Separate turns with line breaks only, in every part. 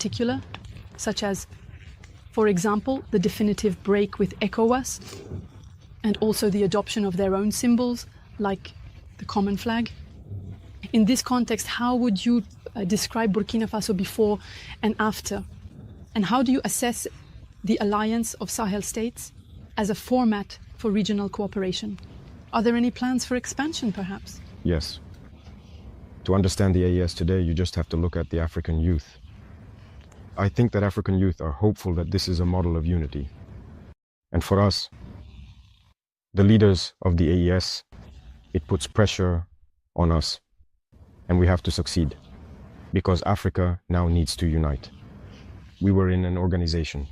particular, such as, for example, the definitive break with ECOWAS, and also the adoption of their own symbols, like the common flag? In this context, how would you describe Burkina Faso before and after? And how do you assess the alliance of Sahel states as a format for regional cooperation? Are there any plans for expansion, perhaps?
Yes. To understand the AES today, you just have to look at the African youth. I think that African youth are hopeful that this is a model of unity. And for us, the leaders of the AES, it puts pressure on us. And we have to succeed, because Africa now needs to unite. We were in an organization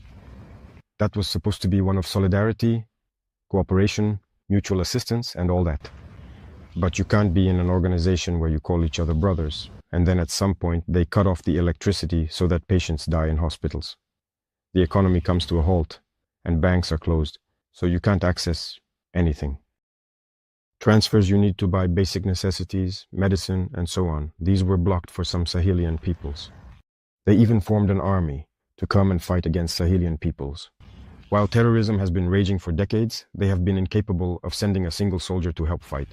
that was supposed to be one of solidarity, cooperation, mutual assistance, and all that. But you can't be in an organization where you call each other brothers, and then at some point they cut off the electricity so that patients die in hospitals. The economy comes to a halt, and banks are closed, so you can't access anything. Transfers you need to buy basic necessities, medicine, and so on, these were blocked for some Sahelian peoples. They even formed an army to come and fight against Sahelian peoples. While terrorism has been raging for decades, they have been incapable of sending a single soldier to help fight.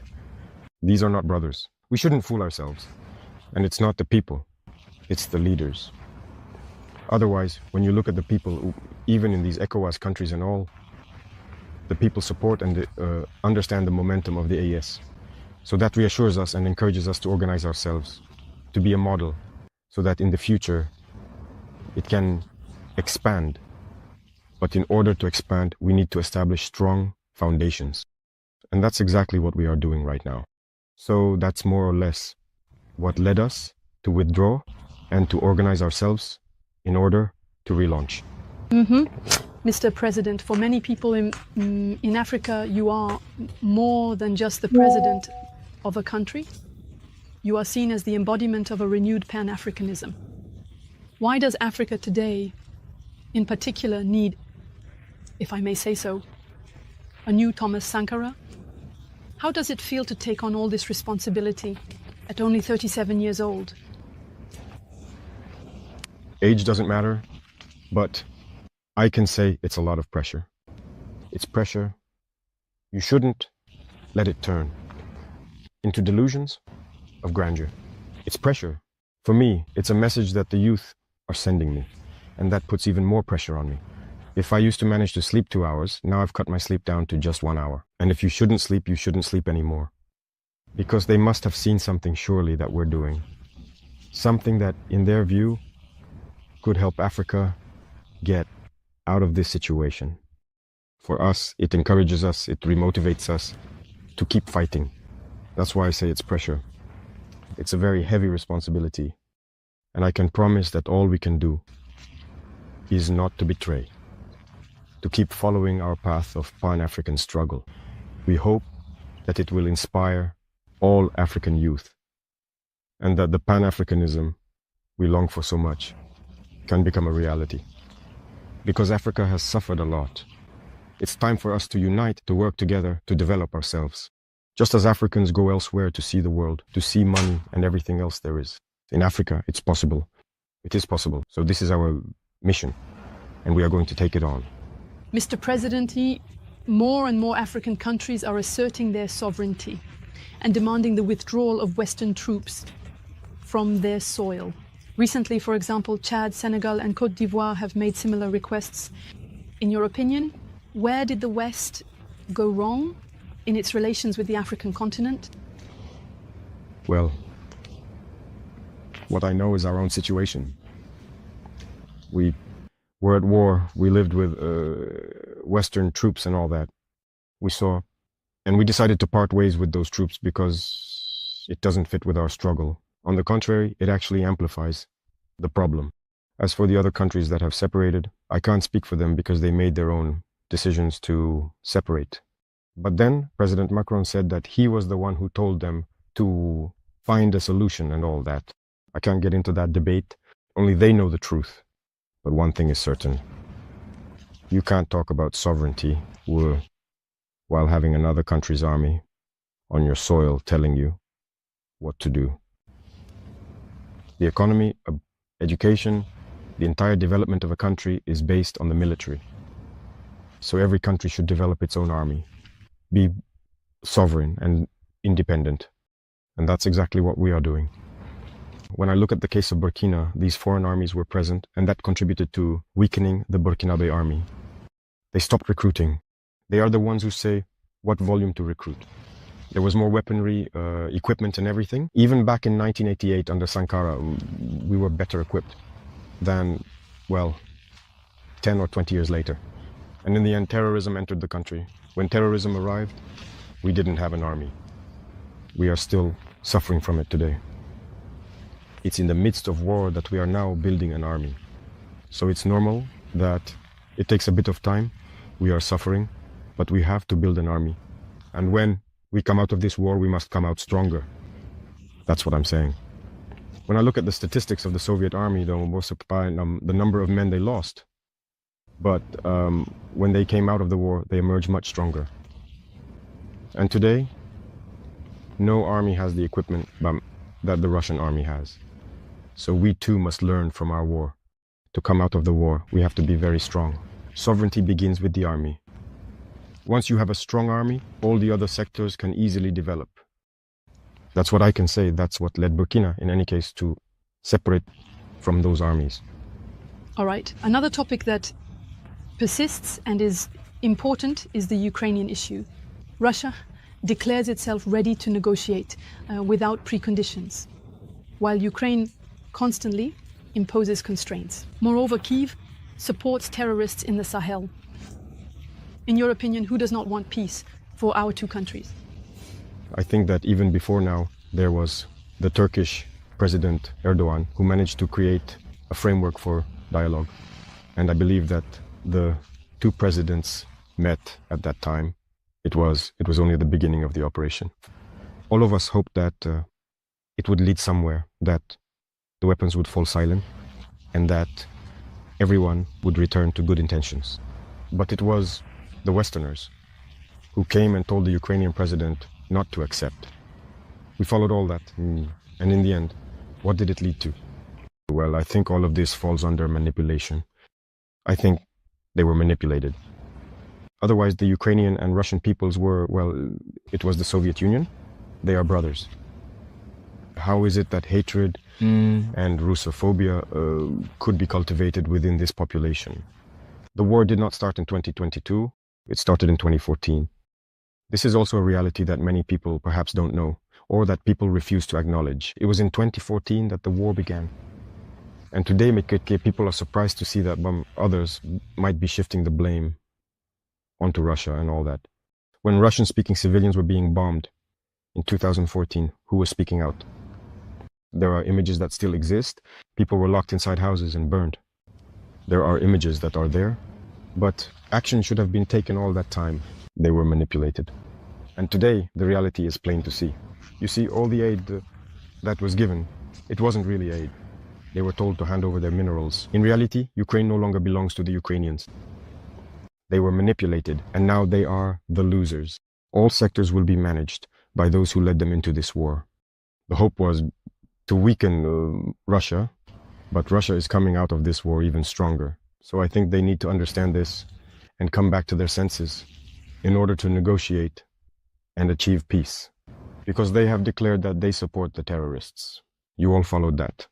These are not brothers. We shouldn't fool ourselves. And it's not the people, it's the leaders. Otherwise, when you look at the people, even in these ECOWAS countries and all, the people support and understand the momentum of the AES. So that reassures us and encourages us to organize ourselves, to be a model, so that in the future it can expand. But in order to expand, we need to establish strong foundations. And that's exactly what we are doing right now. So that's more or less what led us to withdraw and to organize ourselves in order to relaunch.
Mr. President, for many people in Africa, you are more than just the president of a country. You are seen as the embodiment of a renewed Pan-Africanism. Why does Africa today, in particular, need, if I may say so, a new Thomas Sankara? How does it feel to take on all this responsibility at only 37 years old?
Age doesn't matter, but I can say it's a lot of pressure. It's pressure. You shouldn't let it turn into delusions of grandeur. It's pressure. For me, it's a message that the youth are sending me, and that puts even more pressure on me. If I used to manage to sleep 2 hours, now I've cut my sleep down to just 1 hour. And if you shouldn't sleep anymore. Because they must have seen something surely that we're doing. Something that, in their view, could help Africa get out of this situation. For us, it encourages us, it remotivates us to keep fighting. That's why I say it's pressure. It's a very heavy responsibility. And I can promise that all we can do is not to betray, to keep following our path of Pan-African struggle. We hope that it will inspire all African youth, and that the Pan-Africanism we long for so much can become a reality. Because Africa has suffered a lot. It's time for us to unite, to work together, to develop ourselves. Just as Africans go elsewhere to see the world, to see money and everything else there is. In Africa, it's possible. It is possible. So this is our mission, and we are going to take it on.
Mr. President, more and more African countries are asserting their sovereignty and demanding the withdrawal of Western troops from their soil. Recently, for example, Chad, Senegal, and Côte d'Ivoire have made similar requests. In your opinion, where did the West go wrong in its relations with the African continent?
Well, what I know is our own situation. We were at war, we lived with Western troops and all that. We saw, and we decided to part ways with those troops because it doesn't fit with our struggle. On the contrary, it actually amplifies the problem. As for the other countries that have separated, I can't speak for them because they made their own decisions to separate. But then President Macron said that he was the one who told them to find a solution and all that. I can't get into that debate. Only they know the truth. But one thing is certain. You can't talk about sovereignty while having another country's army on your soil telling you what to do. The economy, education, The entire development of a country is based on the military. So every country should develop its own army, be sovereign and independent. And that's exactly what we are doing. When I look at the case of Burkina, these foreign armies were present, and that contributed to weakening the Burkinabe army. They stopped recruiting. They are the ones who say what volume to recruit. There was more weaponry, equipment and everything. Even back in 1988 under Sankara, we were better equipped than, well, 10 or 20 years later. And in the end, terrorism entered the country. When terrorism arrived, we didn't have an army. We are still suffering from it today. It's in the midst of war that we are now building an army. So it's normal that it takes a bit of time. We are suffering, but we have to build an army. And when we come out of this war, we must come out stronger. That's what I'm saying. When I look at the statistics of the Soviet army, though, the number of men they lost. But when they came out of the war, they emerged much stronger. And today, no army has the equipment that the Russian army has. So we too must learn from our war. To come out of the war, we have to be very strong. Sovereignty begins with the army. Once you have a strong army, all the other sectors can easily develop. That's what I can say. That's what led Burkina, in any case, to separate from those armies.
All right. Another topic that persists and is important is the Ukrainian issue. Russia declares itself ready to negotiate without preconditions, while Ukraine constantly imposes constraints. Moreover, Kyiv supports terrorists in the Sahel. In your opinion, who does not want peace for our two countries?
I think that even before now, there was the Turkish President Erdogan, who managed to create a framework for dialogue. And I believe that the two presidents met at that time. It was only the beginning of the operation. All of us hoped that it would lead somewhere, that the weapons would fall silent, and that everyone would return to good intentions. But it was the Westerners who came and told the Ukrainian president not to accept. We followed all that, and in the end, what did it lead to? Well, I think all of this falls under manipulation. I think they were manipulated. Otherwise, the Ukrainian and Russian peoples were, well, it was the Soviet Union. They are brothers. How is it that hatred and Russophobia could be cultivated within this population? The war did not start in 2022. It started in 2014. This is also a reality that many people perhaps don't know, or that people refuse to acknowledge. It was in 2014 that the war began. And today, people are surprised to see that others might be shifting the blame onto Russia and all that. When Russian-speaking civilians were being bombed in 2014, who was speaking out? There are images that still exist. People were locked inside houses and burned. There are images that are there, but action should have been taken all that time. They were manipulated. And today, the reality is plain to see. You see, all the aid that was given, it wasn't really aid. They were told to hand over their minerals. In reality, Ukraine no longer belongs to the Ukrainians. They were manipulated, and now they are the losers. All sectors will be managed by those who led them into this war. The hope was to weaken Russia, but Russia is coming out of this war even stronger. So I think they need to understand this and come back to their senses in order to negotiate and achieve peace. Because they have declared that they support the terrorists. You all followed that.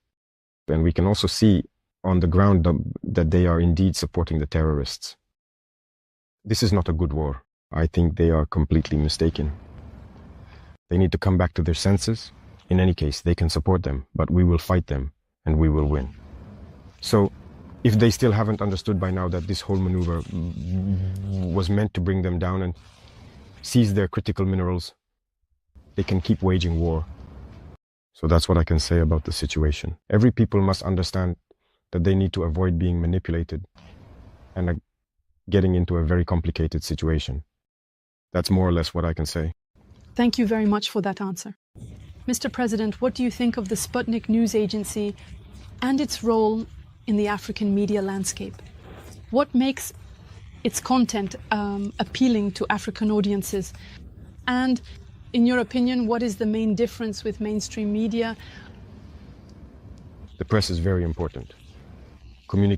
And we can also see on the ground that they are indeed supporting the terrorists. This is not a good war. I think they are completely mistaken. They need to come back to their senses. In any case, they can support them, but we will fight them and we will win. So, if they still haven't understood by now that this whole maneuver was meant to bring them down and seize their critical minerals, they can keep waging war. So that's what I can say about the situation. Every people must understand that they need to avoid being manipulated and getting into a very complicated situation. That's more or less what I can say.
Thank you very much for that answer. Mr. President, what do you think of the Sputnik news agency and its role in the African media landscape? What makes its content appealing to African audiences? And in your opinion, what is the main difference with mainstream media?
The press is very important. communication